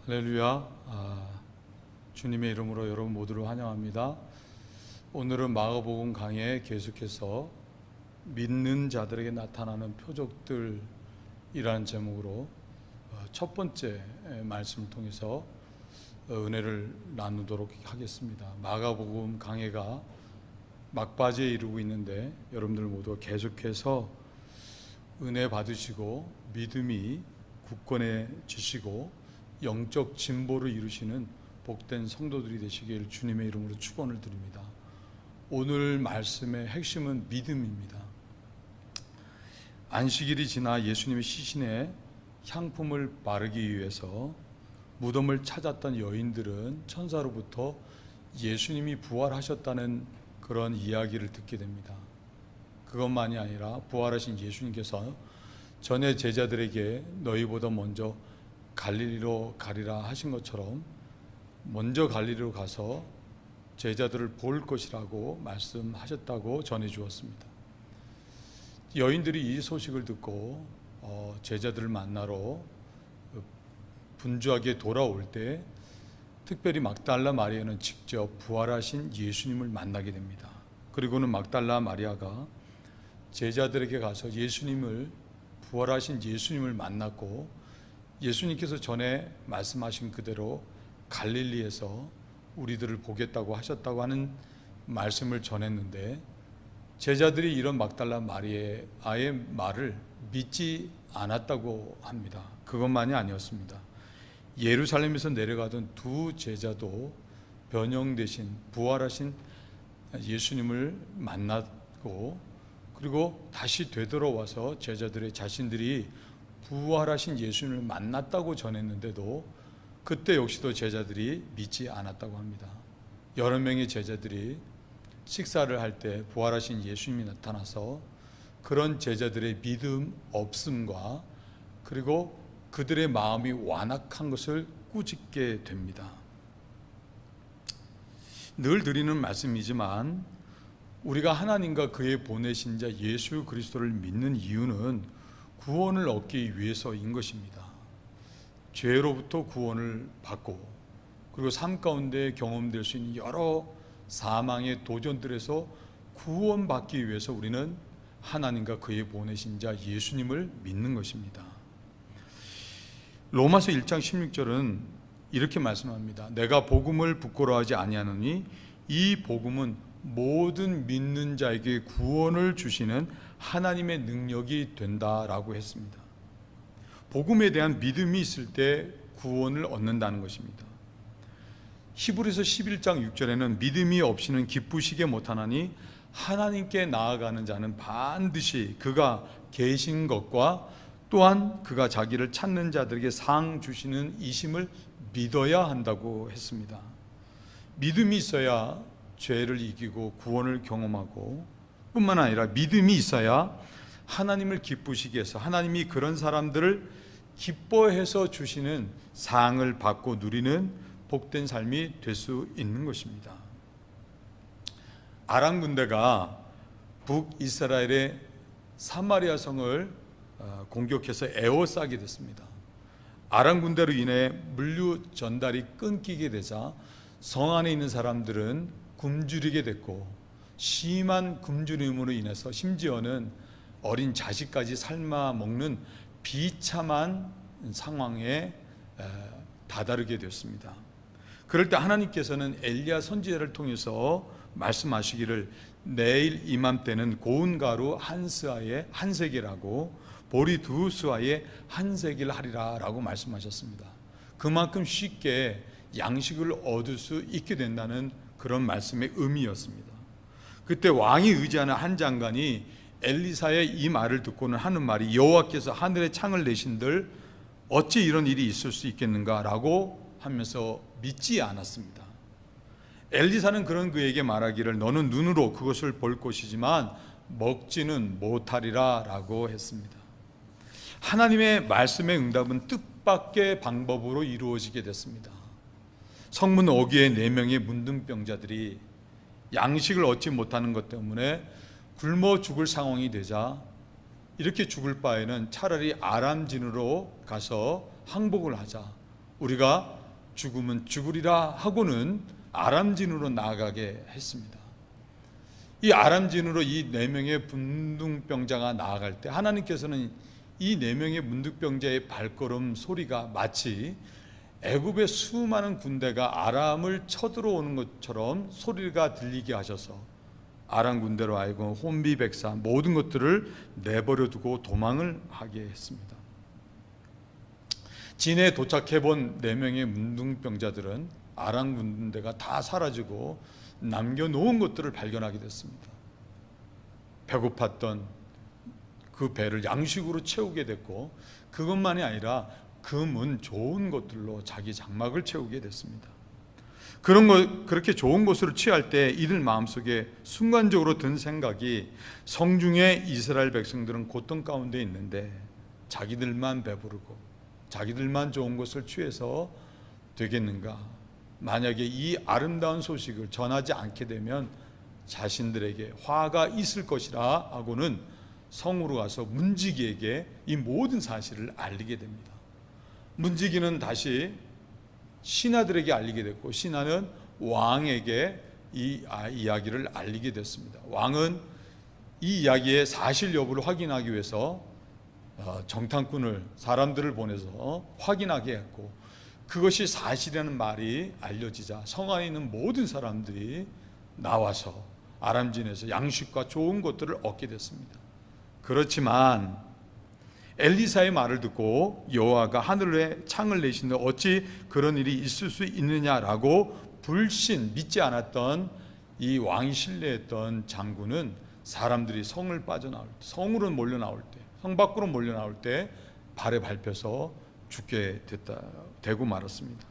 할렐루야. 주님의 이름으로 여러분 모두를 환영합니다. 오늘은 마가복음 강해에 계속해서 믿는 자들에게 나타나는 표적들이라는 제목으로 첫 번째 말씀을 통해서 은혜를 나누도록 하겠습니다. 마가복음 강해가 막바지에 이르고 있는데 여러분들 모두 계속해서 은혜 받으시고 믿음이 굳건해지시고 영적 진보를 이루시는 복된 성도들이 되시길 주님의 이름으로 축원을 드립니다. 오늘 말씀의 핵심은 믿음입니다. 안식일이 지나 예수님의 시신에 향품을 바르기 위해서 무덤을 찾았던 여인들은 천사로부터 예수님이 부활하셨다는 그런 이야기를 듣게 됩니다. 그것만이 아니라 부활하신 예수님께서 전에 제자들에게 너희보다 먼저 갈릴리로 가리라 하신 것처럼 먼저 갈릴리로 가서 제자들을 볼 것이라고 말씀하셨다고 전해 주었습니다. 여인들이 이 소식을 듣고 제자들을 만나러 분주하게 돌아올 때 특별히 막달라 마리아는 직접 부활하신 예수님을 만나게 됩니다. 그리고는 막달라 마리아가 제자들에게 가서 부활하신 예수님을 만났고 예수님께서 전에 말씀하신 그대로 갈릴리에서 우리들을 보겠다고 하셨다고 하는 말씀을 전했는데 제자들이 이런 막달라 마리아의 말을 믿지 않았다고 합니다. 그것만이 아니었습니다. 예루살렘에서 내려가던 두 제자도 변형되신 부활하신 예수님을 만났고 그리고 다시 되돌아와서 제자들의 자신들이 부활하신 예수님을 만났다고 전했는데도 그때 역시도 제자들이 믿지 않았다고 합니다. 여러 명의 제자들이 식사를 할 때 부활하신 예수님이 나타나서 그런 제자들의 믿음 없음과 그리고 그들의 마음이 완악한 것을 꾸짖게 됩니다. 늘 드리는 말씀이지만 우리가 하나님과 그의 보내신 자 예수 그리스도를 믿는 이유는 구원을 얻기 위해서인 것입니다. 죄로부터 구원을 받고 그리고 삶 가운데 경험될 수 있는 여러 사망의 도전들에서 구원받기 위해서 우리는 하나님과 그의 보내신 자 예수님을 믿는 것입니다. 로마서 1장 16절은 이렇게 말씀합니다. 내가 복음을 부끄러워하지 아니하노니 이 복음은 모든 믿는 자에게 구원을 주시는 하나님의 능력이 된다라고 했습니다. 복음에 대한 믿음이 있을 때 구원을 얻는다는 것입니다. 히브리서 11장 6절에는 믿음이 없이는 기쁘시게 못하나니 하나님께 나아가는 자는 반드시 그가 계신 것과 또한 그가 자기를 찾는 자들에게 상 주시는 이심을 믿어야 한다고 했습니다. 믿음이 있어야 죄를 이기고 구원을 경험하고 뿐만 아니라 믿음이 있어야 하나님을 기쁘시게 해서 하나님이 그런 사람들을 기뻐해서 주시는 상을 받고 누리는 복된 삶이 될 수 있는 것입니다. 아람 군대가 북이스라엘의 사마리아 성을 공격해서 에워싸게 됐습니다. 아람 군대로 인해 물류 전달이 끊기게 되자 성 안에 있는 사람들은 굶주리게 됐고 심한 굶주림으로 인해서 심지어는 어린 자식까지 삶아 먹는 비참한 상황에 다다르게 되었습니다. 그럴 때 하나님께서는 엘리야 선지자를 통해서 말씀하시기를 내일 이맘때는 고운 가루 한 스아에 한 세겔하고 보리 두 스아에 한 세겔 하리라 라고 말씀하셨습니다. 그만큼 쉽게 양식을 얻을 수 있게 된다는 그런 말씀의 의미였습니다. 그때 왕이 의지하는 한 장관이 엘리사의 이 말을 듣고는 하는 말이 여호와께서 하늘에 창을 내신들 어찌 이런 일이 있을 수 있겠는가 라고 하면서 믿지 않았습니다. 엘리사는 그런 그에게 말하기를 너는 눈으로 그것을 볼 것이지만 먹지는 못하리라 라고 했습니다. 하나님의 말씀의 응답은 뜻밖의 방법으로 이루어지게 됐습니다. 성문 어귀의 4명의 문둥병자들이 양식을 얻지 못하는 것 때문에 굶어 죽을 상황이 되자 이렇게 죽을 바에는 차라리 아람진으로 가서 항복을 하자, 우리가 죽으면 죽으리라 하고는 아람진으로 나아가게 했습니다. 이 아람진으로 이 4명의 문둥병자가 나아갈 때 하나님께서는 이 4명의 문둥병자의 발걸음 소리가 마치 애굽의 수많은 군대가 아람을 쳐들어오는 것처럼 소리가 들리게 하셔서 아람 군대로 하여금 혼비백사 모든 것들을 내버려 두고 도망을 하게 했습니다. 진에 도착해본 4명의 문둥병자들은 아람 군대가 다 사라지고 남겨놓은 것들을 발견하게 됐습니다. 배고팠던 그 배를 양식으로 채우게 됐고, 그것만이 아니라 금은 좋은 것들로 자기 장막을 채우게 됐습니다. 그렇게 좋은 것으로 취할 때 이들 마음속에 순간적으로 든 생각이, 성중에 이스라엘 백성들은 고통 가운데 있는데 자기들만 배부르고 자기들만 좋은 것을 취해서 되겠는가? 만약에 이 아름다운 소식을 전하지 않게 되면 자신들에게 화가 있을 것이라 하고는 성으로 가서 문지기에게 이 모든 사실을 알리게 됩니다. 문지기는 다시 신하들에게 알리게 됐고, 신하는 왕에게 이 이야기를 알리게 됐습니다. 왕은 이 이야기의 사실 여부를 확인하기 위해서 정탐꾼을, 사람들을 보내서 확인하게 했고, 그것이 사실이라는 말이 알려지자 성 안에 있는 모든 사람들이 나와서 아람진에서 양식과 좋은 것들을 얻게 됐습니다. 그렇지만 엘리사의 말을 듣고 여호와가 하늘에 창을 내시는데 어찌 그런 일이 있을 수 있느냐라고 믿지 않았던 이 왕이 신뢰했던 장군은 사람들이 성을 빠져나올 때, 성으로 몰려 나올 때, 성 밖으로 몰려 나올 때 발에 밟혀서 죽게 되고 말았습니다.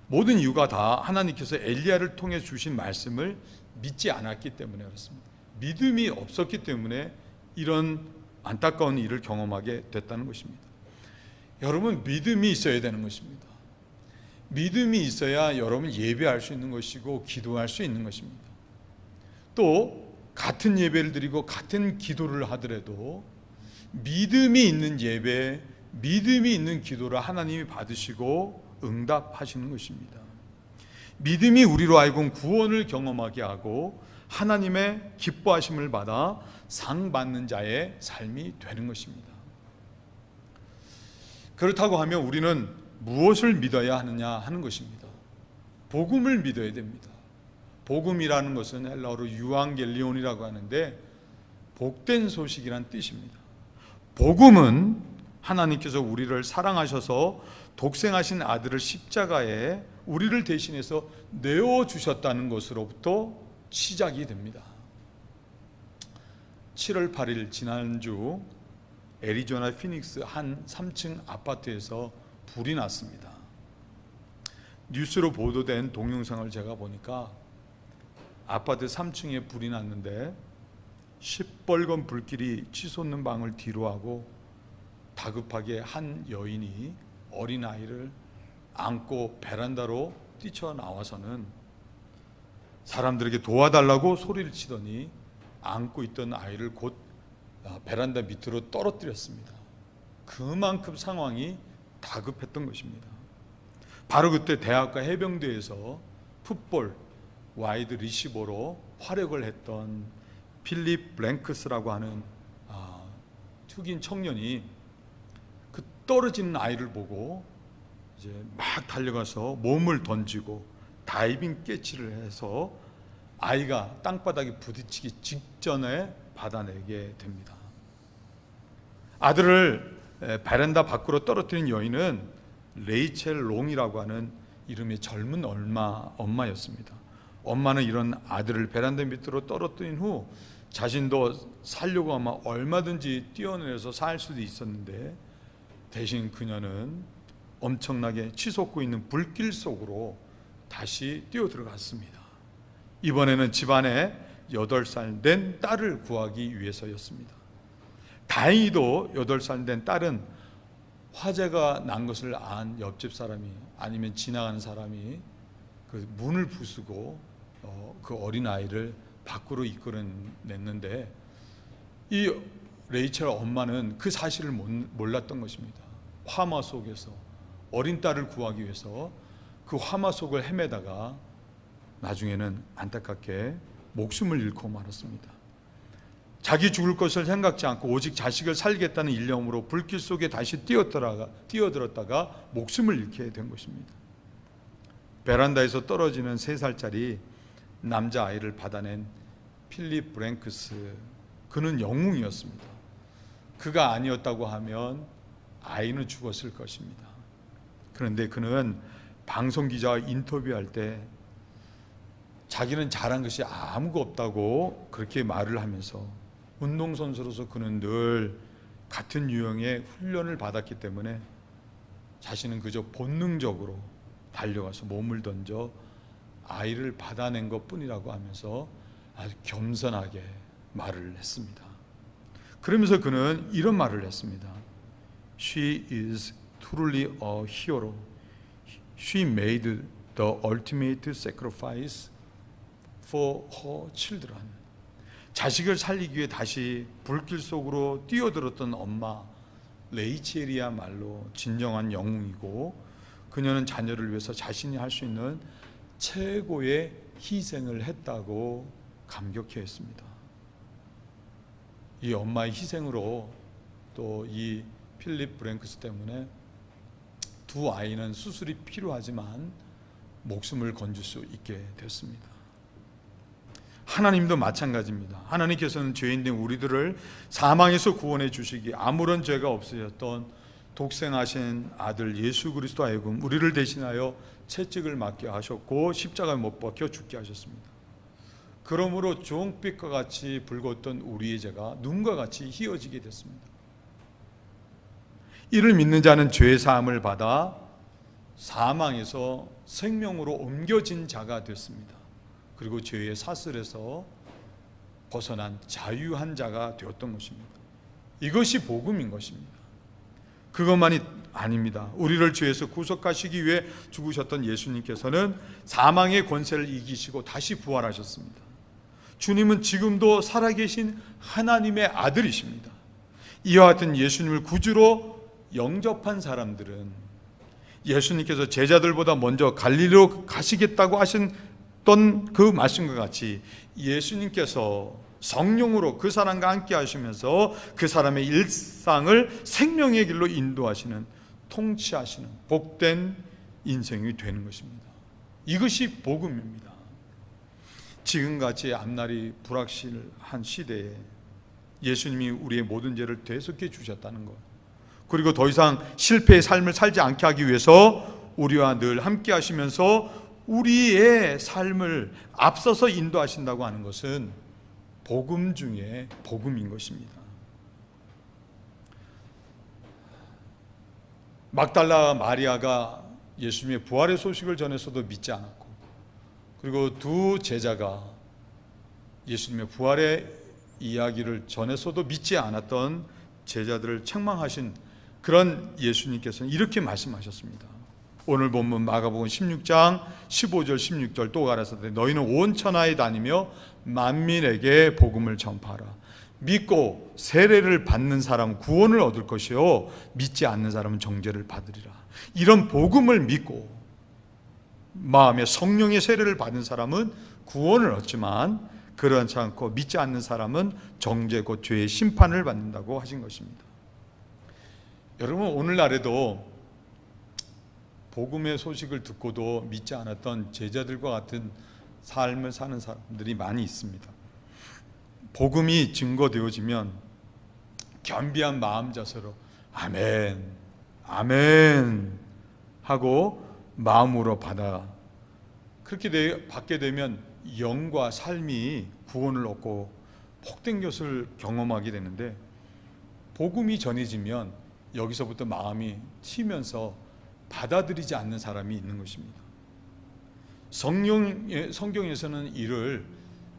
모든 이유가 다 하나님께서 엘리야를 통해 주신 말씀을 믿지 않았기 때문에 그렇습니다. 믿음이 없었기 때문에 이런 안타까운 일을 경험하게 됐다는 것입니다. 여러분, 믿음이 있어야 되는 것입니다. 믿음이 있어야 여러분 예배할 수 있는 것이고 기도할 수 있는 것입니다. 또 같은 예배를 드리고 같은 기도를 하더라도 믿음이 있는 예배, 믿음이 있는 기도를 하나님이 받으시고 응답하시는 것입니다. 믿음이 우리로 하여금 구원을 경험하게 하고 하나님의 기뻐하심을 받아 상 받는 자의 삶이 되는 것입니다. 그렇다고 하면 우리는 무엇을 믿어야 하느냐 하는 것입니다. 복음을 믿어야 됩니다. 복음이라는 것은 헬라어로 유앙겔리온이라고 하는데 복된 소식이란 뜻입니다. 복음은 하나님께서 우리를 사랑하셔서 독생하신 아들을 십자가에 우리를 대신해서 내어주셨다는 것으로부터 시작이 됩니다. 7월 8일 지난주 애리조나 피닉스 한 3층 아파트에서 불이 났습니다. 뉴스로 보도된 동영상을 제가 보니까 아파트 3층에 불이 났는데 시뻘건 불길이 치솟는 방을 뒤로하고 다급하게 한 여인이 어린아이를 안고 베란다로 뛰쳐나와서는 사람들에게 도와달라고 소리를 치더니 안고 있던 아이를 곧 베란다 밑으로 떨어뜨렸습니다. 그만큼 상황이 다급했던 것입니다. 바로 그때 대학가 해병대에서 풋볼 와이드 리시버로 활약을 했던 필립 블랭크스라고 하는 흑인 청년이 그 떨어지는 아이를 보고 이제 막 달려가서 몸을 던지고 다이빙 캐치를 해서 아이가 땅바닥에 부딪히기 직전에 받아내게 됩니다. 아들을 베란다 밖으로 떨어뜨린 여인은 레이첼 롱이라고 하는 이름의 젊은 엄마였습니다. 엄마는 이런 아들을 베란다 밑으로 떨어뜨린 후 자신도 살려고 아마 얼마든지 뛰어내려서 살 수도 있었는데 대신 그녀는 엄청나게 치솟고 있는 불길 속으로 다시 뛰어들어갔습니다. 이번에는 집안에 8살 된 딸을 구하기 위해서였습니다. 다행히도 8살 된 딸은 화재가 난 것을 안 옆집 사람이 아니면 지나가는 사람이 그 문을 부수고 그 어린아이를 밖으로 이끌어냈는데 이 레이첼 엄마는 그 사실을 몰랐던 것입니다. 화마 속에서 어린 딸을 구하기 위해서 그 화마 속을 헤매다가 나중에는 안타깝게 목숨을 잃고 말았습니다. 자기 죽을 것을 생각지 않고 오직 자식을 살겠다는 일념으로 불길 속에 다시 뛰어들었다가 목숨을 잃게 된 것입니다. 베란다에서 떨어지는 3살짜리 남자아이를 받아낸 필립 브랭크스, 그는 영웅이었습니다. 그가 아니었다고 하면 아이는 죽었을 것입니다. 그런데 그는 방송기자와 인터뷰할 때 자기는 잘한 것이 아무것도 없다고 그렇게 말을 하면서, 운동선수로서 그는 늘 같은 유형의 훈련을 받았기 때문에 자신은 그저 본능적으로 달려가서 몸을 던져 아이를 받아낸 것뿐이라고 하면서 아주 겸손하게 말을 했습니다. 그러면서 그는 이런 말을 했습니다. She is truly a hero. She made the ultimate sacrifice for her children. 자식을 살리기 위해 다시 불길 속으로 뛰어들었던 엄마 레이첼이야말로 진정한 영웅이고, 그녀는 자녀를 위해서 자신이 할 수 있는 최고의 희생을 했다고 감격해 했습니다. 이 엄마의 희생으로 또 이 필립 브랭크스 때문에 두 아이는 수술이 필요하지만 목숨을 건질 수 있게 됐습니다. 하나님도 마찬가지입니다. 하나님께서는 죄인된 우리들을 사망에서 구원해 주시기 아무런 죄가 없으셨던 독생하신 아들 예수 그리스도 하여금 우리를 대신하여 채찍을 맞게 하셨고 십자가에 못 박혀 죽게 하셨습니다. 그러므로 주홍빛과 같이 붉었던 우리의 죄가 눈과 같이 희어지게 됐습니다. 이를 믿는 자는 죄 사함을 받아 사망에서 생명으로 옮겨진 자가 됐습니다. 그리고 죄의 사슬에서 벗어난 자유한 자가 되었던 것입니다. 이것이 복음인 것입니다. 그것만이 아닙니다. 우리를 죄에서 구속하시기 위해 죽으셨던 예수님께서는 사망의 권세를 이기시고 다시 부활하셨습니다. 주님은 지금도 살아계신 하나님의 아들이십니다. 이와 같은 예수님을 구주로 영접한 사람들은 예수님께서 제자들보다 먼저 갈릴리로 가시겠다고 하셨던 그 말씀과 같이 예수님께서 성령으로 그 사람과 함께 하시면서 그 사람의 일상을 생명의 길로 인도하시는, 통치하시는 복된 인생이 되는 것입니다. 이것이 복음입니다. 지금같이 앞날이 불확실한 시대에 예수님이 우리의 모든 죄를 대속해 주셨다는 것, 그리고 더 이상 실패의 삶을 살지 않게 하기 위해서 우리와 늘 함께 하시면서 우리의 삶을 앞서서 인도하신다고 하는 것은 복음 중에 복음인 것입니다. 막달라 마리아가 예수님의 부활의 소식을 전해서도 믿지 않았고, 그리고 두 제자가 예수님의 부활의 이야기를 전해서도 믿지 않았던 제자들을 책망하신 그런 예수님께서는 이렇게 말씀하셨습니다. 오늘 본문 마가복음 16장 15절 16절 또 가라사대 너희는 온 천하에 다니며 만민에게 복음을 전파하라. 믿고 세례를 받는 사람은 구원을 얻을 것이요 믿지 않는 사람은 정죄를 받으리라. 이런 복음을 믿고 마음에 성령의 세례를 받은 사람은 구원을 얻지만 그렇지 않고 믿지 않는 사람은 정죄 곧 죄의 심판을 받는다고 하신 것입니다. 여러분, 오늘날에도 복음의 소식을 듣고도 믿지 않았던 제자들과 같은 삶을 사는 사람들이 많이 있습니다. 복음이 증거되어지면 겸비한 마음 자세로 아멘, 아멘 하고 마음으로 받아 그렇게 받게 되면 영과 삶이 구원을 얻고 복된 것을 경험하게 되는데, 복음이 전해지면 여기서부터 마음이 튀면서 받아들이지 않는 사람이 있는 것입니다. 성경에서는 이를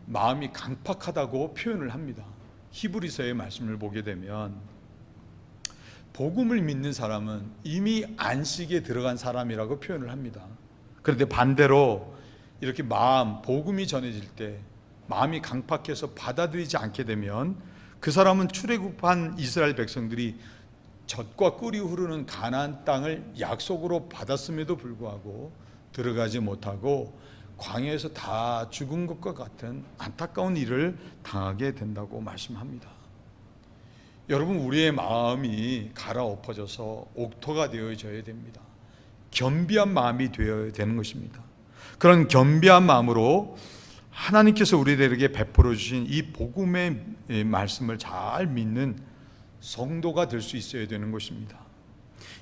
마음이 강팍하다고 표현을 합니다. 히브리서의 말씀을 보게 되면 복음을 믿는 사람은 이미 안식에 들어간 사람이라고 표현을 합니다. 그런데 반대로 이렇게 복음이 전해질 때 마음이 강팍해서 받아들이지 않게 되면 그 사람은 출애굽한 이스라엘 백성들이 젖과 꿀이 흐르는 가나안 땅을 약속으로 받았음에도 불구하고 들어가지 못하고 광야에서 다 죽은 것과 같은 안타까운 일을 당하게 된다고 말씀합니다. 여러분, 우리의 마음이 갈아엎어져서 옥토가 되어져야 됩니다. 겸비한 마음이 되어야 되는 것입니다. 그런 겸비한 마음으로 하나님께서 우리들에게 베풀어 주신 이 복음의 말씀을 잘 믿는 성도가 될 수 있어야 되는 것입니다.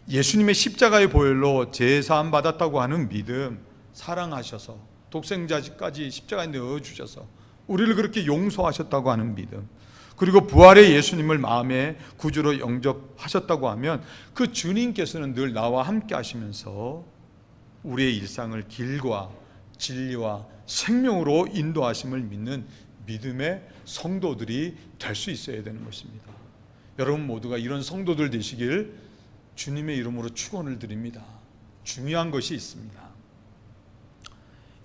예수님의 십자가의 보혈로 제사함 받았다고 하는 믿음, 사랑하셔서 독생자까지 십자가에 넣어주셔서 우리를 그렇게 용서하셨다고 하는 믿음, 그리고 부활의 예수님을 마음의 구주로 영접하셨다고 하면 그 주님께서는 늘 나와 함께 하시면서 우리의 일상을 길과 진리와 생명으로 인도하심을 믿는 믿음의 성도들이 될 수 있어야 되는 것입니다. 여러분 모두가 이런 성도들 되시길 주님의 이름으로 축원을 드립니다. 중요한 것이 있습니다.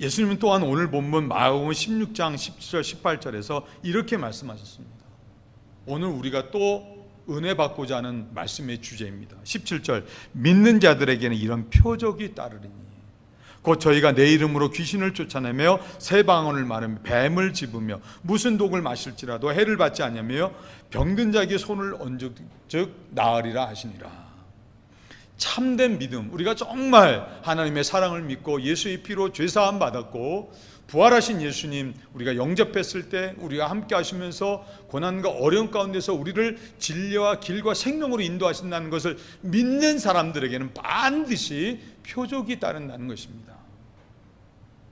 예수님은 또한 오늘 본문 마가복음 16장 17절 18절에서 이렇게 말씀하셨습니다. 오늘 우리가 또 은혜 받고자 하는 말씀의 주제입니다. 17절, 믿는 자들에게는 이런 표적이 따르리니 곧 저희가 내 이름으로 귀신을 쫓아내며 새 방언을 말하며 뱀을 집으며 무슨 독을 마실지라도 해를 받지 않으며 병든 자에게 손을 얹은 즉 나으리라 하시니라. 참된 믿음, 우리가 정말 하나님의 사랑을 믿고 예수의 피로 죄사함 받았고 부활하신 예수님 우리가 영접했을 때 우리가 함께 하시면서 고난과 어려움 가운데서 우리를 진리와 길과 생명으로 인도하신다는 것을 믿는 사람들에게는 반드시 표적이 따른다는 것입니다.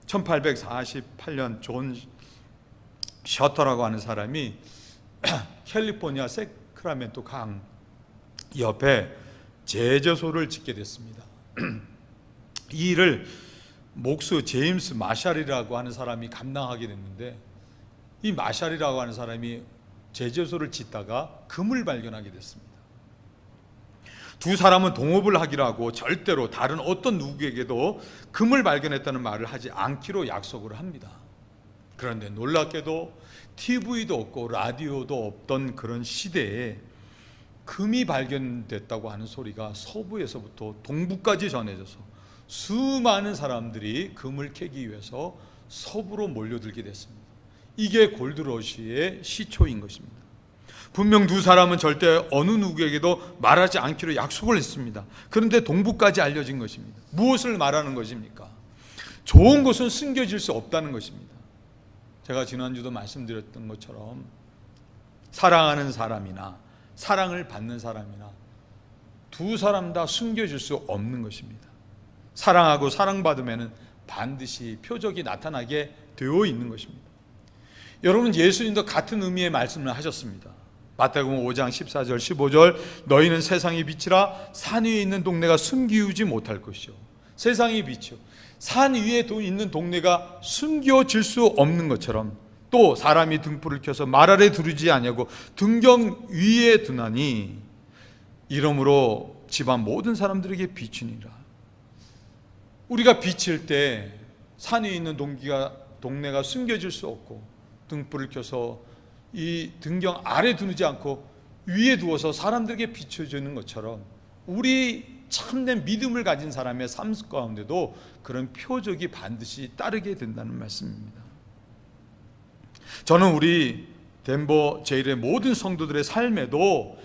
1848년 존 셔터라고 하는 사람이 캘리포니아 세크라멘토 강 옆에 제저소를 짓게 됐습니다. 이 일을 목수 제임스 마샬이라고 하는 사람이 감당하게 됐는데, 이 마샬이라고 하는 사람이 제저소를 짓다가 금을 발견하게 됐습니다. 두 사람은 동업을 하기로 하고 절대로 다른 어떤 누구에게도 금을 발견했다는 말을 하지 않기로 약속을 합니다. 그런데 놀랍게도 TV도 없고 라디오도 없던 그런 시대에 금이 발견됐다고 하는 소리가 서부에서부터 동부까지 전해져서 수많은 사람들이 금을 캐기 위해서 서부로 몰려들게 됐습니다. 이게 골드러시의 시초인 것입니다. 분명 두 사람은 절대 어느 누구에게도 말하지 않기로 약속을 했습니다. 그런데 동부까지 알려진 것입니다. 무엇을 말하는 것입니까? 좋은 것은 숨겨질 수 없다는 것입니다. 제가 지난주도 말씀드렸던 것처럼 사랑하는 사람이나 사랑을 받는 사람이나 두 사람 다 숨겨질 수 없는 것입니다. 사랑하고 사랑받으면 반드시 표적이 나타나게 되어 있는 것입니다. 여러분, 예수님도 같은 의미의 말씀을 하셨습니다. 마태복음 5장 14절 15절, 너희는 세상의 빛이라 산 위에 있는 동네가 숨기우지 못할 것이요. 세상의 빛이요, 산 위에 있는 동네가 숨겨질 수 없는 것처럼 또 사람이 등불을 켜서 말 아래 두르지 아니하고 등경 위에 두나니 이러므로 집안 모든 사람들에게 비추니라. 우리가 비칠 때 산 위에 있는 동네가 숨겨질 수 없고 등불을 켜서 이 등경 아래 두지 않고 위에 두어서 사람들에게 비춰주는 것처럼 우리 참된 믿음을 가진 사람의 삶 가운데도 그런 표적이 반드시 따르게 된다는 말씀입니다. 저는 우리 덴버 제일의 모든 성도들의 삶에도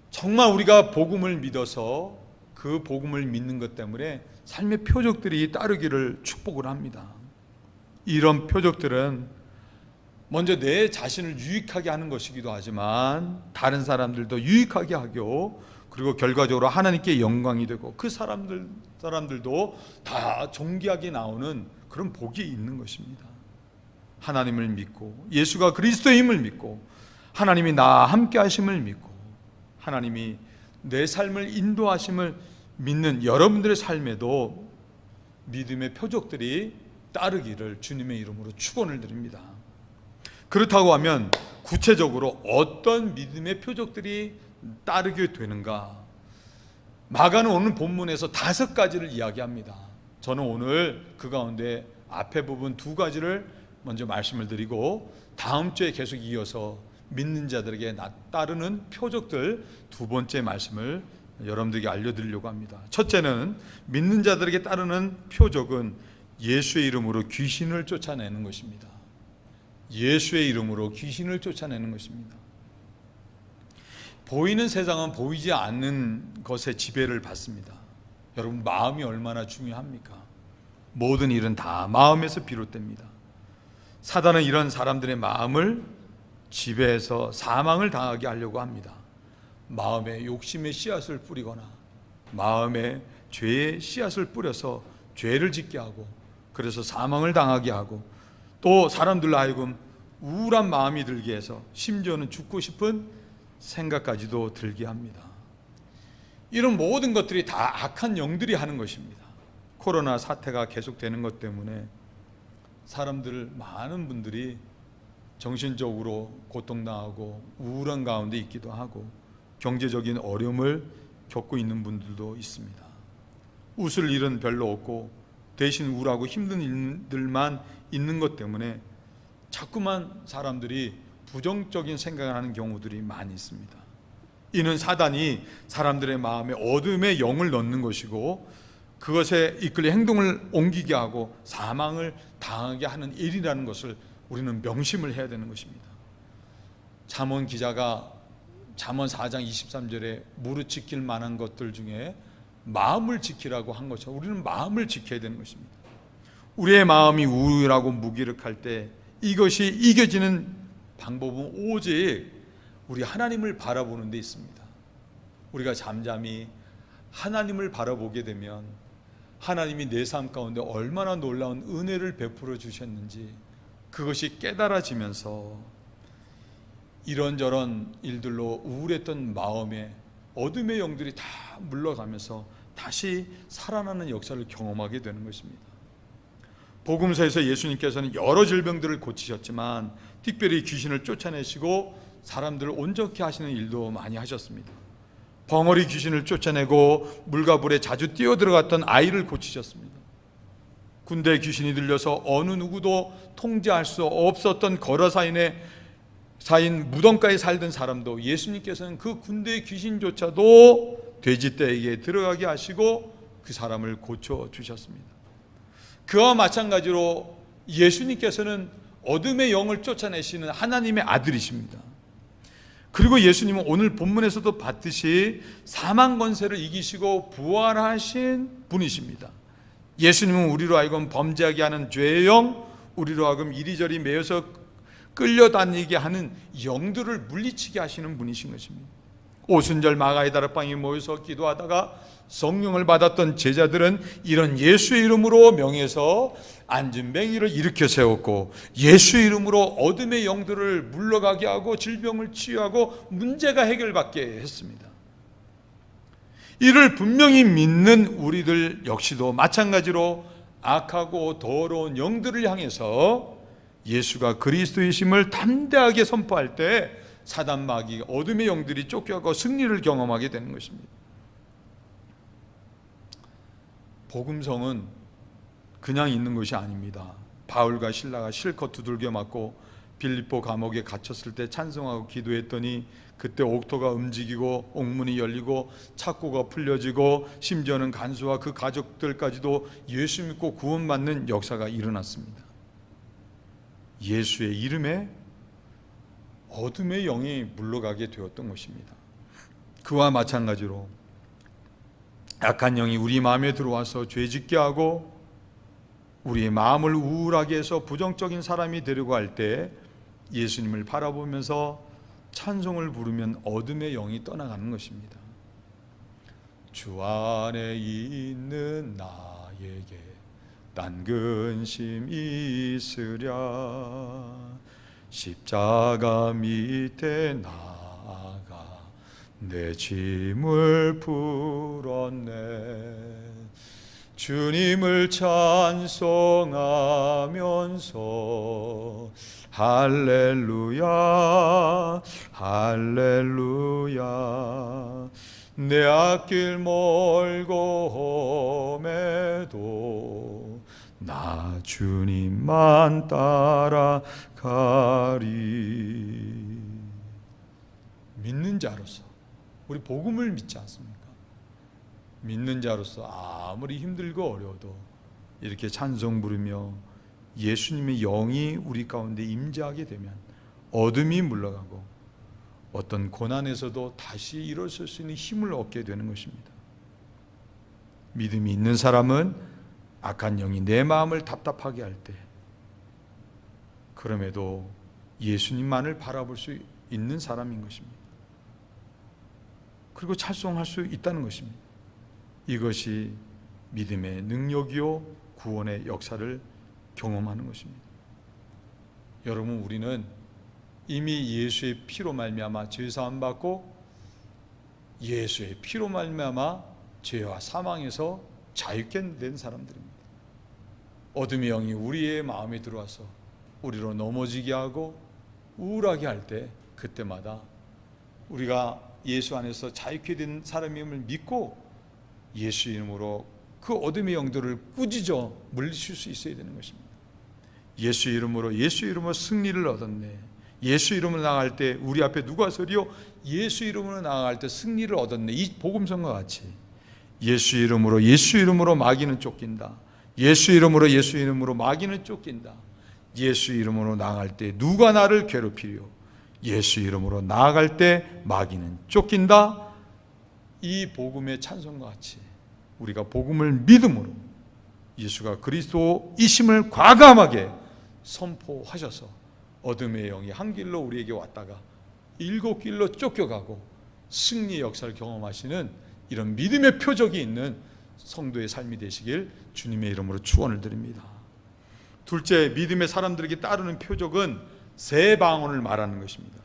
정말 우리가 복음을 믿어서 그 복음을 믿는 것 때문에 삶의 표적들이 따르기를 축복을 합니다. 이런 표적들은 먼저 내 자신을 유익하게 하는 것이기도 하지만 다른 사람들도 유익하게 하고, 그리고 결과적으로 하나님께 영광이 되고 그 사람들도 다 존귀하게 나오는 그런 복이 있는 것입니다. 하나님을 믿고 예수가 그리스도의 힘을 믿고 하나님이 나와 함께 하심을 믿고 하나님이 내 삶을 인도하심을 믿는 여러분들의 삶에도 믿음의 표적들이 따르기를 주님의 이름으로 축원을 드립니다. 그렇다고 하면 구체적으로 어떤 믿음의 표적들이 따르게 되는가? 마가는 오늘 본문에서 5가지를 이야기합니다. 저는 오늘 그 가운데 앞에 부분 2가지를 먼저 말씀을 드리고 다음 주에 계속 이어서 믿는 자들에게 따르는 표적들 2번째 말씀을 여러분들에게 알려드리려고 합니다. 첫째는 믿는 자들에게 따르는 표적은 예수의 이름으로 귀신을 쫓아내는 것입니다. 예수의 이름으로 귀신을 쫓아내는 것입니다. 보이는 세상은 보이지 않는 것에 지배를 받습니다. 여러분, 마음이 얼마나 중요합니까? 모든 일은 다 마음에서 비롯됩니다. 사단은 이런 사람들의 마음을 지배해서 사망을 당하게 하려고 합니다. 마음에 욕심의 씨앗을 뿌리거나 마음에 죄의 씨앗을 뿌려서 죄를 짓게 하고, 그래서 사망을 당하게 하고, 또 사람들로 하여금 우울한 마음이 들게 해서 심지어는 죽고 싶은 생각까지도 들게 합니다. 이런 모든 것들이 다 악한 영들이 하는 것입니다. 코로나 사태가 계속되는 것 때문에 많은 분들이 정신적으로 고통당하고 우울한 가운데 있기도 하고 경제적인 어려움을 겪고 있는 분들도 있습니다. 웃을 일은 별로 없고 대신 우울하고 힘든 일들만 있는 것 때문에 자꾸만 사람들이 부정적인 생각을 하는 경우들이 많이 있습니다. 이는 사단이 사람들의 마음에 어둠의 영을 넣는 것이고 그것에 이끌려 행동을 옮기게 하고 사망을 당하게 하는 일이라는 것을 우리는 명심을 해야 되는 것입니다. 잠언 기자가 잠언 4장 23절에 무릇 지킬 만한 것들 중에 마음을 지키라고 한 것처럼 우리는 마음을 지켜야 되는 것입니다. 우리의 마음이 우울하고 무기력할 때 이것이 이겨지는 방법은 오직 우리 하나님을 바라보는 데 있습니다. 우리가 잠잠히 하나님을 바라보게 되면 하나님이 내 삶 가운데 얼마나 놀라운 은혜를 베풀어 주셨는지 그것이 깨달아지면서 이런저런 일들로 우울했던 마음에 어둠의 영들이 다 물러가면서 다시 살아나는 역사를 경험하게 되는 것입니다. 복음서에서 예수님께서는 여러 질병들을 고치셨지만 특별히 귀신을 쫓아내시고 사람들을 온전케 하시는 일도 많이 하셨습니다. 벙어리 귀신을 쫓아내고 물과 불에 자주 뛰어들어갔던 아이를 고치셨습니다. 군대 귀신이 들려서 어느 누구도 통제할 수 없었던 거라사인 무덤가에 살던 사람도 예수님께서는 그 군대 귀신조차도 돼지떼에게 들어가게 하시고 그 사람을 고쳐주셨습니다. 그와 마찬가지로 예수님께서는 어둠의 영을 쫓아내시는 하나님의 아들이십니다. 그리고 예수님은 오늘 본문에서도 봤듯이 사망 권세를 이기시고 부활하신 분이십니다. 예수님은 우리로 하여금 범죄하게 하는 죄의 영, 우리로 하여금 이리저리 매여서 끌려다니게 하는 영들을 물리치게 하시는 분이신 것입니다. 오순절 마가의 다락방에 모여서 기도하다가 성령을 받았던 제자들은 이런 예수의 이름으로 명해서 안진뱅이를 일으켜 세웠고 예수의 이름으로 어둠의 영들을 물러가게 하고 질병을 치유하고 문제가 해결받게 했습니다. 이를 분명히 믿는 우리들 역시도 마찬가지로 악하고 더러운 영들을 향해서 예수가 그리스도이심을 담대하게 선포할 때 사단 마귀 어둠의 영들이 쫓겨가고 승리를 경험하게 되는 것입니다. 복음성은 그냥 있는 것이 아닙니다. 바울과 실라가 실컷 두들겨 맞고 빌립보 감옥에 갇혔을 때 찬송하고 기도했더니 그때 옥토가 움직이고 옥문이 열리고 착고가 풀려지고 심지어는 간수와 그 가족들까지도 예수 믿고 구원받는 역사가 일어났습니다. 예수의 이름에 어둠의 영이 물러가게 되었던 것입니다. 그와 마찬가지로 악한 영이 우리 마음에 들어와서 죄짓게 하고 우리의 마음을 우울하게 해서 부정적인 사람이 되려고 할 때 예수님을 바라보면서 찬송을 부르면 어둠의 영이 떠나가는 것입니다. 주 안에 있는 나에게 딴 근심 있으랴 십자가 밑에 나아가 내 짐을 풀었네 주님을 찬송하면서 할렐루야 할렐루야 내 앞길 멀고 험해도 나 주님만 따라가리. 믿는 자로서 우리 복음을 믿지 않습니까? 믿는 자로서 아무리 힘들고 어려워도 이렇게 찬송 부르며 예수님의 영이 우리 가운데 임재하게 되면 어둠이 물러가고 어떤 고난에서도 다시 일어설 수 있는 힘을 얻게 되는 것입니다. 믿음이 있는 사람은 악한 영이 내 마음을 답답하게 할 때 그럼에도 예수님만을 바라볼 수 있는 사람인 것입니다. 그리고 찬송할 수 있다는 것입니다. 이것이 믿음의 능력이요 구원의 역사를 경험하는 것입니다. 여러분, 우리는 이미 예수의 피로 말미암아 죄 사함 받고 예수의 피로 말미암아 죄와 사망에서 자유케 된 사람들입니다. 어둠의 영이 우리의 마음에 들어와서 우리로 넘어지게 하고 우울하게 할 때 그때마다 우리가 예수 안에서 자유케 된 사람임을 믿고 예수 이름으로 그 어둠의 영들을 꾸짖어 물리칠 수 있어야 되는 것입니다. 예수 이름으로 승리를 얻었네. 예수 이름으로 나아갈 때 우리 앞에 누가 서리요? 예수 이름으로 나아갈 때 승리를 얻었네. 이 복음성과 같이 예수 이름으로 마귀는 쫓긴다. 예수 이름으로 마귀는 쫓긴다. 예수 이름으로 나아갈 때 누가 나를 괴롭히려? 예수 이름으로 나아갈 때 마귀는 쫓긴다. 이 복음의 찬송과 같이 우리가 복음을 믿음으로 예수가 그리스도이심을 과감하게 선포하셔서 어둠의 영이 한 길로 우리에게 왔다가 7길로 쫓겨가고 승리의 역사를 경험하시는 이런 믿음의 표적이 있는 성도의 삶이 되시길 주님의 이름으로 축원을 드립니다. 둘째, 믿음의 사람들에게 따르는 표적은 세 방언을 말하는 것입니다.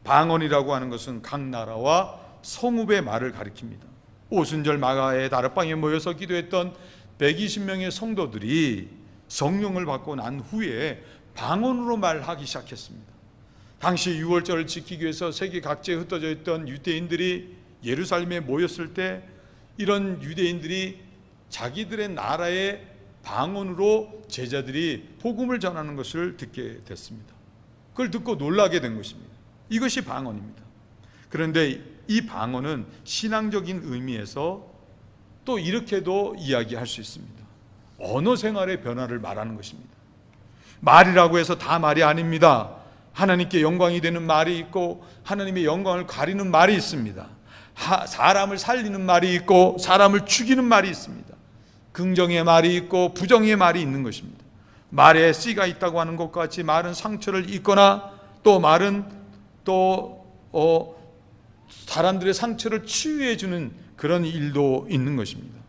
방언이라고 하는 것은 각 나라와 성읍의 말을 가리킵니다. 오순절 마가의 다락방에 모여서 기도했던 120명의 성도들이 성령을 받고 난 후에 방언으로 말하기 시작했습니다. 당시 유월절을 지키기 위해서 세계 각지에 흩어져 있던 유대인들이 예루살렘에 모였을 때 이런 유대인들이 자기들의 나라의 방언으로 제자들이 복음을 전하는 것을 듣게 됐습니다. 그걸 듣고 놀라게 된 것입니다. 이것이 방언입니다. 그런데 이 방언은 신앙적인 의미에서 또 이렇게도 이야기할 수 있습니다. 언어 생활의 변화를 말하는 것입니다. 말이라고 해서 다 말이 아닙니다. 하나님께 영광이 되는 말이 있고 하나님의 영광을 가리는 말이 있습니다. 사람을 살리는 말이 있고 사람을 죽이는 말이 있습니다. 긍정의 말이 있고 부정의 말이 있는 것입니다. 말에 씨가 있다고 하는 것과 같이 말은 상처를 입거나 또 말은 사람들의 상처를 치유해 주는 그런 일도 있는 것입니다.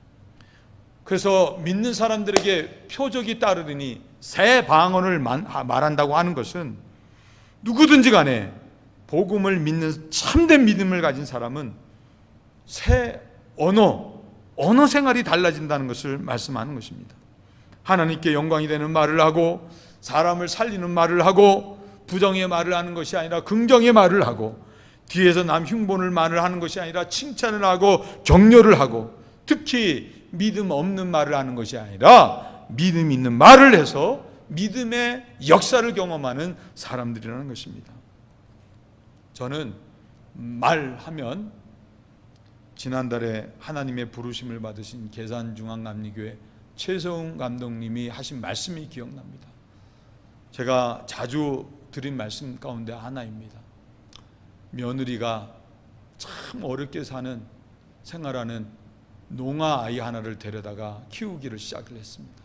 그래서 믿는 사람들에게 표적이 따르니 새 방언을 말한다고 하는 것은 누구든지 간에 복음을 믿는 참된 믿음을 가진 사람은 새 언어 생활이 달라진다는 것을 말씀하는 것입니다. 하나님께 영광이 되는 말을 하고 사람을 살리는 말을 하고 부정의 말을 하는 것이 아니라 긍정의 말을 하고 뒤에서 남 흉보는 말을 하는 것이 아니라 칭찬을 하고 격려를 하고 특히 믿음 없는 말을 하는 것이 아니라 믿음 있는 말을 해서 믿음의 역사를 경험하는 사람들이라는 것입니다. 저는 말하면 지난달에 하나님의 부르심을 받으신 계산중앙남리교회 최성훈 감독님이 하신 말씀이 기억납니다. 제가 자주 드린 말씀 가운데 하나입니다. 며느리가 참 어렵게 생활하는 농아 아이 하나를 데려다가 키우기를 시작을 했습니다.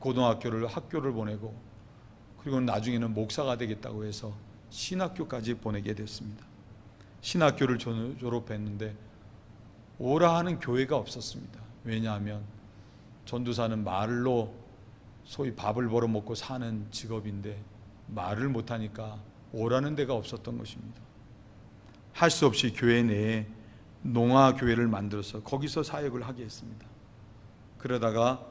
학교를 보내고 그리고 나중에는 목사가 되겠다고 해서 신학교까지 보내게 됐습니다. 신학교를 졸업했는데 오라 하는 교회가 없었습니다. 왜냐하면 전도사는 말로 소위 밥을 벌어먹고 사는 직업인데 말을 못하니까 오라는 데가 없었던 것입니다. 할 수 없이 교회 내에 농아교회를 만들어서 거기서 사역을 하게 했습니다. 그러다가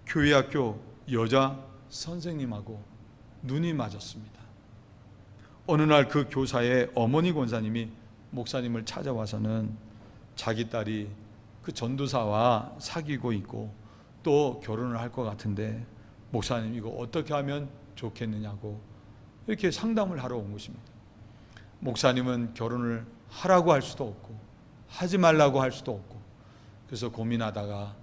교회 학교 여자 선생님하고 눈이 맞았습니다. 어느 날 그 교사의 어머니 권사님이 목사님을 찾아와서는 자기 딸이 그 전도사와 사귀고 있고 또 결혼을 할 것 같은데 목사님 이거 어떻게 하면 좋겠느냐고 이렇게 상담을 하러 온 것입니다. 목사님은 결혼을 하라고 할 수도 없고 하지 말라고 할 수도 없고 그래서 고민하다가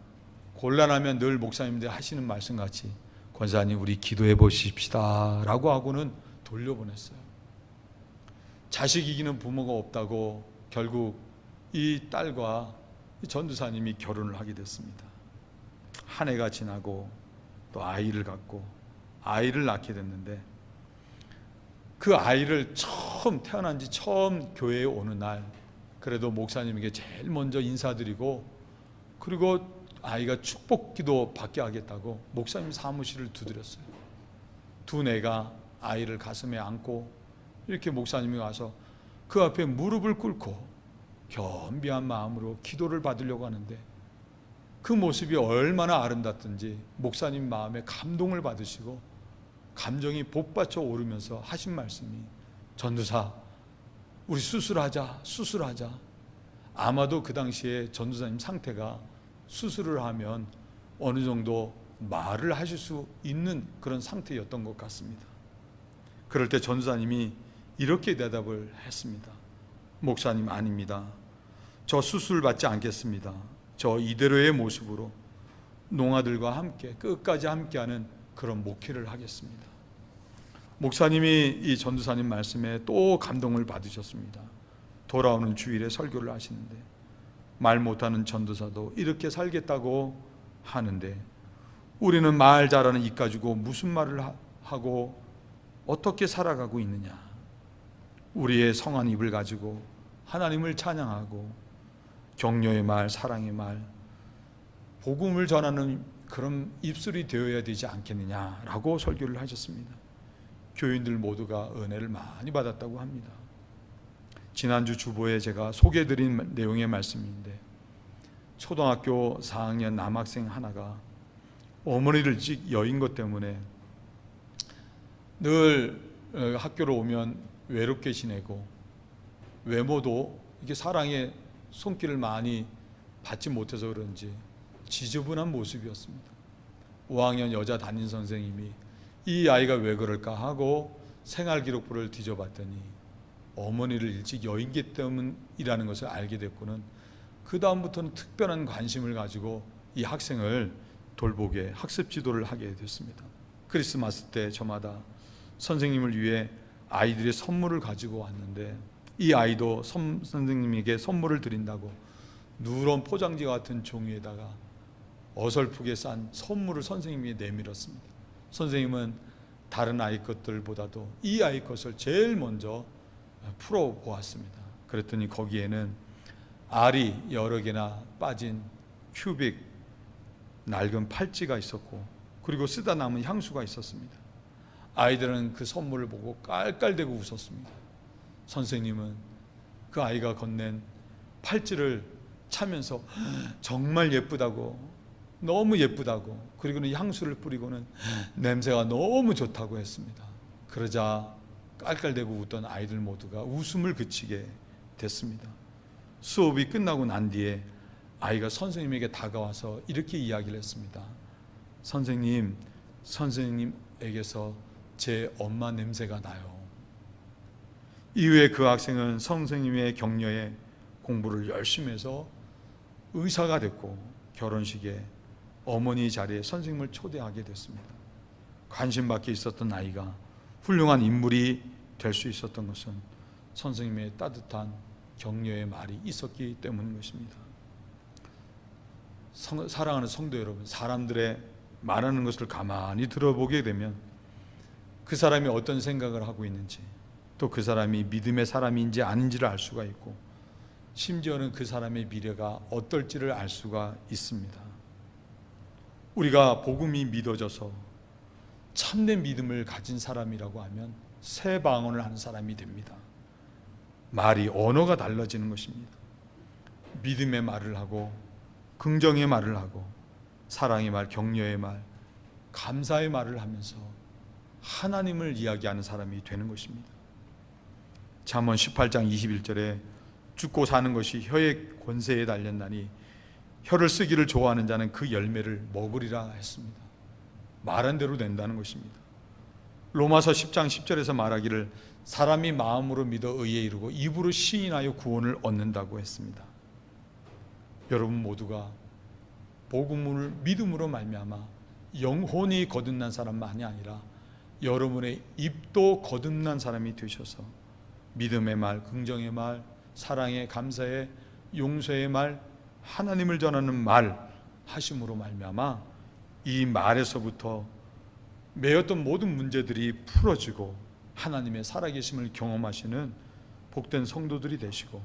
곤란하면 늘 목사님들이 하시는 말씀같이 권사님 우리 기도해 보십시다 라고 하고는 돌려보냈어요. 자식 이기는 부모가 없다고 결국 이 딸과 이 전도사님이 결혼을 하게 됐습니다. 한 해가 지나고 또 아이를 갖고 아이를 낳게 됐는데, 그 아이를 태어난 지 처음 교회에 오는 날 그래도 목사님에게 제일 먼저 인사드리고, 그리고 아이가 축복기도 받게 하겠다고 목사님 사무실을 두드렸어요. 두뇌가 아이를 가슴에 안고 이렇게 목사님이 와서 그 앞에 무릎을 꿇고 겸비한 마음으로 기도를 받으려고 하는데, 그 모습이 얼마나 아름답든지 목사님 마음에 감동을 받으시고 감정이 복받쳐 오르면서 하신 말씀이, 전도사 우리 수술하자. 아마도 그 당시에 전도사님 상태가 수술을 하면 어느 정도 말을 하실 수 있는 그런 상태였던 것 같습니다. 그럴 때 전도사님이 이렇게 대답을 했습니다. 목사님, 아닙니다. 저 수술 받지 않겠습니다. 저 이대로의 모습으로 농아들과 함께 끝까지 함께하는 그런 목회를 하겠습니다. 목사님이 이 전도사님 말씀에 또 감동을 받으셨습니다. 돌아오는 주일에 설교를 하시는데, 말 못하는 전도사도 이렇게 살겠다고 하는데 우리는 말 잘하는 입 가지고 무슨 말을 하고 어떻게 살아가고 있느냐. 우리의 성한 입을 가지고 하나님을 찬양하고 격려의 말, 사랑의 말, 복음을 전하는 그런 입술이 되어야 되지 않겠느냐라고 설교를 하셨습니다. 교인들 모두가 은혜를 많이 받았다고 합니다. 지난주 주보에 제가 소개해드린 내용의 말씀인데, 초등학교 4학년 남학생 하나가 어머니를 일찍 여인 것 때문에 늘 학교로 오면 외롭게 지내고 외모도 이게 사랑의 손길을 많이 받지 못해서 그런지 지저분한 모습이었습니다. 5학년 여자 담임 선생님이 이 아이가 왜 그럴까 하고 생활기록부를 뒤져봤더니 어머니를 일찍 여인기 때문이라는 것을 알게 됐고는 그 다음부터는 특별한 관심을 가지고 이 학생을 돌보게 학습 지도를 하게 됐습니다. 크리스마스 때 저마다 선생님을 위해 아이들의 선물을 가지고 왔는데, 이 아이도 선생님에게 선물을 드린다고 누런 포장지 같은 종이에다가 어설프게 싼 선물을 선생님이 내밀었습니다. 선생님은 다른 아이 것들보다도 이 아이 것을 제일 먼저 풀어보았습니다. 그랬더니 거기에는 알이 여러 개나 빠진 큐빅 낡은 팔찌가 있었고, 그리고 쓰다 남은 향수가 있었습니다. 아이들은 그 선물을 보고 깔깔대고 웃었습니다. 선생님은 그 아이가 건넨 팔찌를 차면서 정말 예쁘다고, 너무 예쁘다고, 그리고는 향수를 뿌리고는 냄새가 너무 좋다고 했습니다. 그러자 깔깔대고 웃던 아이들 모두가 웃음을 그치게 됐습니다. 수업이 끝나고 난 뒤에 아이가 선생님에게 다가와서 이렇게 이야기를 했습니다. 선생님에게서 제 엄마 냄새가 나요. 이후에 그 학생은 선생님의 격려에 공부를 열심히 해서 의사가 됐고, 결혼식에 어머니 자리에 선생님을 초대하게 됐습니다. 관심받게 있었던 아이가 훌륭한 인물이 될 수 있었던 것은 선생님의 따뜻한 격려의 말이 있었기 때문인 것입니다. 사랑하는 성도 여러분, 사람들의 말하는 것을 가만히 들어보게 되면 그 사람이 어떤 생각을 하고 있는지, 또 그 사람이 믿음의 사람인지 아닌지를 알 수가 있고, 심지어는 그 사람의 미래가 어떨지를 알 수가 있습니다. 우리가 복음이 믿어져서 참된 믿음을 가진 사람이라고 하면 새 방언을 하는 사람이 됩니다. 말이, 언어가 달라지는 것입니다. 믿음의 말을 하고, 긍정의 말을 하고, 사랑의 말, 격려의 말, 감사의 말을 하면서 하나님을 이야기하는 사람이 되는 것입니다. 잠언 18장 21절에 죽고 사는 것이 혀의 권세에 달렸나니 혀를 쓰기를 좋아하는 자는 그 열매를 먹으리라 했습니다. 말한 대로 된다는 것입니다. 로마서 10장 10절에서 말하기를 사람이 마음으로 믿어 의에 이르고 입으로 시인하여 구원을 얻는다고 했습니다. 여러분 모두가 복음을 믿음으로 말미암아 영혼이 거듭난 사람만이 아니라 여러분의 입도 거듭난 사람이 되셔서 믿음의 말, 긍정의 말, 사랑의, 감사의, 용서의 말, 하나님을 전하는 말 하심으로 말미암아 이 말에서부터 매였던 모든 문제들이 풀어지고 하나님의 살아계심을 경험하시는 복된 성도들이 되시고,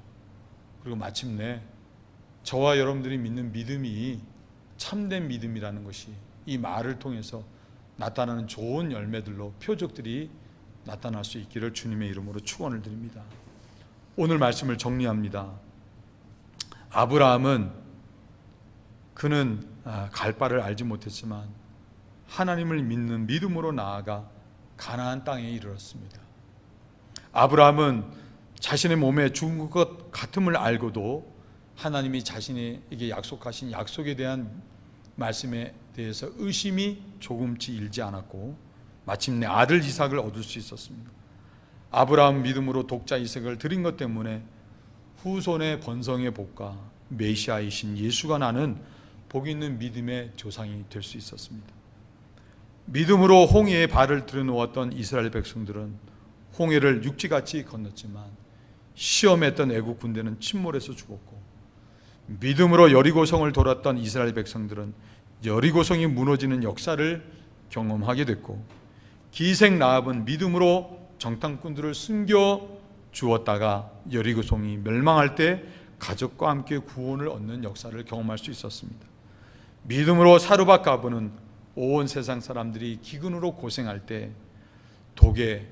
그리고 마침내 저와 여러분들이 믿는 믿음이 참된 믿음이라는 것이 이 말을 통해서 나타나는 좋은 열매들로, 표적들이 나타날 수 있기를 주님의 이름으로 축원을 드립니다. 오늘 말씀을 정리합니다. 아브라함은 그는 갈 바를 알지 못했지만 하나님을 믿는 믿음으로 나아가 가나안 땅에 이르렀습니다. 아브라함은 자신의 몸에 죽은 것 같음을 알고도 하나님이 자신에게 약속하신 약속에 대한 말씀에 대해서 의심이 조금치 일지 않았고 마침내 아들 이삭을 얻을 수 있었습니다. 아브라함 믿음으로 독자 이삭을 드린 것 때문에 후손의 번성의 복과 메시아이신 예수가 나는 복 있는 믿음의 조상이 될 수 있었습니다. 믿음으로 홍해에 발을 들여놓았던 이스라엘 백성들은 홍해를 육지같이 건넜지만 시험했던 애국 군대는 침몰해서 죽었고, 믿음으로 여리고성을 돌았던 이스라엘 백성들은 여리고성이 무너지는 역사를 경험하게 됐고, 기생 라합은 믿음으로 정탐꾼들을 숨겨 주었다가 여리고성이 멸망할 때 가족과 함께 구원을 얻는 역사를 경험할 수 있었습니다. 믿음으로 사르밧 가브는 온 세상 사람들이 기근으로 고생할 때 독에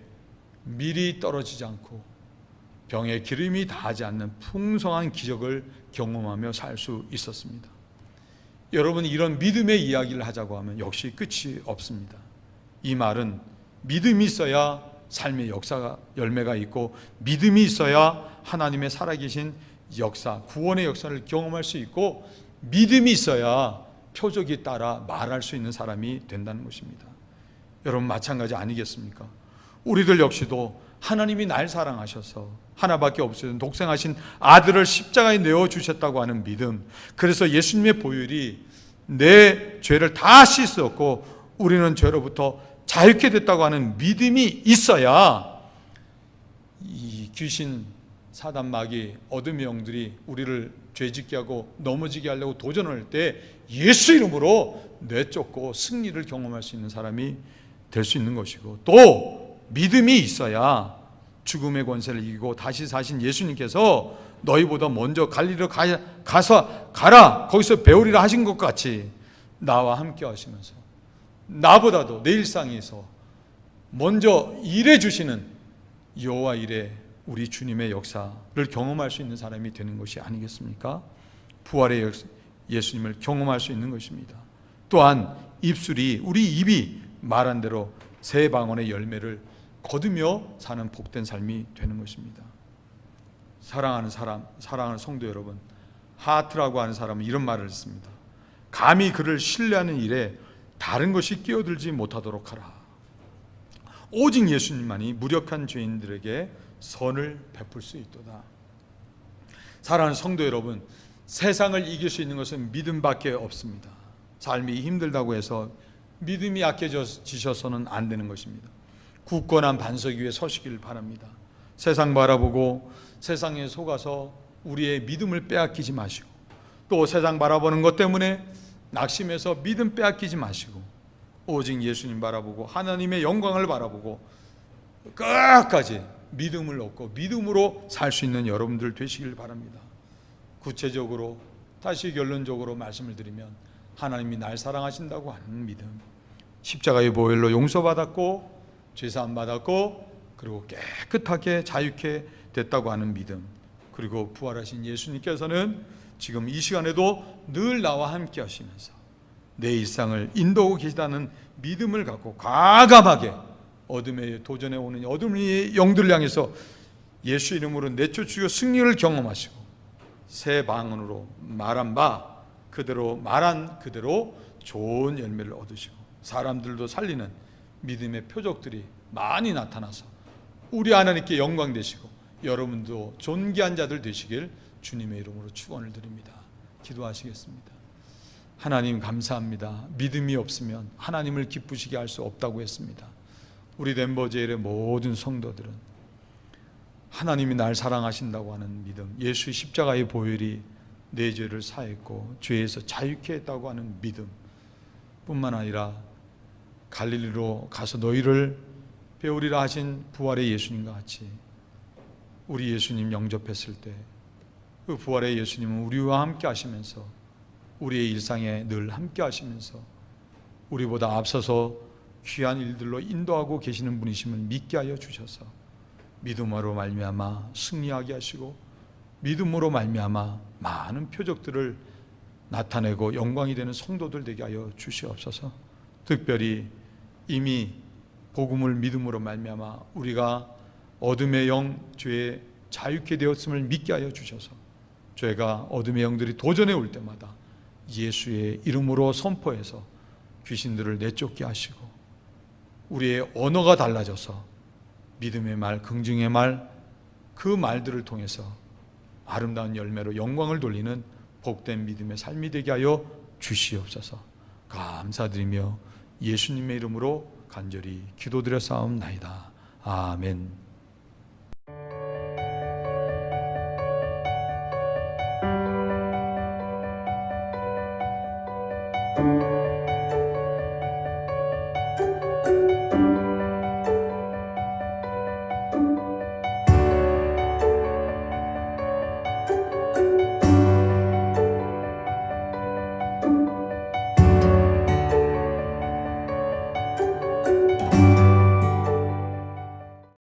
밀이 떨어지지 않고 병에 기름이 닿지 않는 풍성한 기적을 경험하며 살 수 있었습니다. 여러분, 이런 믿음의 이야기를 하자고 하면 역시 끝이 없습니다. 이 말은 믿음이 있어야 삶의 역사가 열매가 있고, 믿음이 있어야 하나님의 살아계신 역사, 구원의 역사를 경험할 수 있고, 믿음이 있어야 표적이 따라 말할 수 있는 사람이 된다는 것입니다. 여러분, 마찬가지 아니겠습니까? 우리들 역시도 하나님이 날 사랑하셔서 하나밖에 없으신 독생하신 아들을 십자가에 내어주셨다고 하는 믿음, 그래서 예수님의 보혈이 내 죄를 다 씻었고 우리는 죄로부터 자유케 됐다고 하는 믿음이 있어야 이 귀신, 사단, 마귀, 어둠의 영들이 우리를 죄짓게 하고 넘어지게 하려고 도전할 때 예수 이름으로 내쫓고 승리를 경험할 수 있는 사람이 될 수 있는 것이고, 또 믿음이 있어야 죽음의 권세를 이기고 다시 사신 예수님께서 너희보다 먼저 갈릴리로 가서 가라, 거기서 배우리라 하신 것 같이 나와 함께 하시면서 나보다도 내 일상에서 먼저 일해 주시는 여호와 일에 우리 주님의 역사를 경험할 수 있는 사람이 되는 것이 아니겠습니까? 부활의 예수님을 경험할 수 있는 것입니다. 또한 입술이, 우리 입이 말한 대로 새 방언의 열매를 거두며 사는 복된 삶이 되는 것입니다. 사랑하는 사람, 사랑하는 성도 여러분, 하트라고 하는 사람은 이런 말을 했습니다. 감히 그를 신뢰하는 일에 다른 것이 끼어들지 못하도록 하라. 오직 예수님만이 무력한 죄인들에게 선을 베풀 수 있도다. 사랑하는 성도 여러분, 세상을 이길 수 있는 것은 믿음밖에 없습니다. 삶이 힘들다고 해서 믿음이 약해지셔서는 안 되는 것입니다. 굳건한 반석 위에 서시길 바랍니다. 세상 바라보고 세상에 속아서 우리의 믿음을 빼앗기지 마시고, 또 세상 바라보는 것 때문에 낙심해서 믿음 빼앗기지 마시고, 오직 예수님 바라보고 하나님의 영광을 바라보고 끝까지 믿음을 얻고 믿음으로 살 수 있는 여러분들 되시길 바랍니다. 구체적으로 다시 결론적으로 말씀을 드리면, 하나님이 날 사랑하신다고 하는 믿음, 십자가의 보혈로 용서받았고 죄사함 받았고 그리고 깨끗하게 자유케 됐다고 하는 믿음, 그리고 부활하신 예수님께서는 지금 이 시간에도 늘 나와 함께 하시면서 내 일상을 인도하고 계시다는 믿음을 갖고 과감하게 어둠에 도전해 오는 어둠의 영들을 향해서 예수 이름으로 내쫓으시고 승리를 경험하시고 새 방언으로 말한 바 그대로 말한 그대로 좋은 열매를 얻으시고 사람들도 살리는 믿음의 표적들이 많이 나타나서 우리 하나님께 영광 되시고 여러분도 존귀한 자들 되시길 주님의 이름으로 축원을 드립니다. 기도하시겠습니다. 하나님 감사합니다. 믿음이 없으면 하나님을 기쁘시게 할 수 없다고 했습니다. 우리 덴버제일의 모든 성도들은 하나님이 날 사랑하신다고 하는 믿음, 예수의 십자가의 보혈이 내 죄를 사했고 죄에서 자유케 했다고 하는 믿음 뿐만 아니라 갈릴리로 가서 너희를 배우리라 하신 부활의 예수님과 같이 우리 예수님 영접했을 때 그 부활의 예수님은 우리와 함께 하시면서 우리의 일상에 늘 함께 하시면서 우리보다 앞서서 귀한 일들로 인도하고 계시는 분이심을 믿게 하여 주셔서 믿음으로 말미암아 승리하게 하시고 믿음으로 말미암아 많은 표적들을 나타내고 영광이 되는 성도들 되게 하여 주시옵소서. 특별히 이미 복음을 믿음으로 말미암아 우리가 어둠의 영 죄에 자유케 되었음을 믿게 하여 주셔서 죄가 어둠의 영들이 도전해 올 때마다 예수의 이름으로 선포해서 귀신들을 내쫓게 하시고 우리의 언어가 달라져서 믿음의 말, 긍정의 말, 그 말들을 통해서 아름다운 열매로 영광을 돌리는 복된 믿음의 삶이 되게 하여 주시옵소서. 감사드리며 예수님의 이름으로 간절히 기도드려 싸움나이다. 아멘.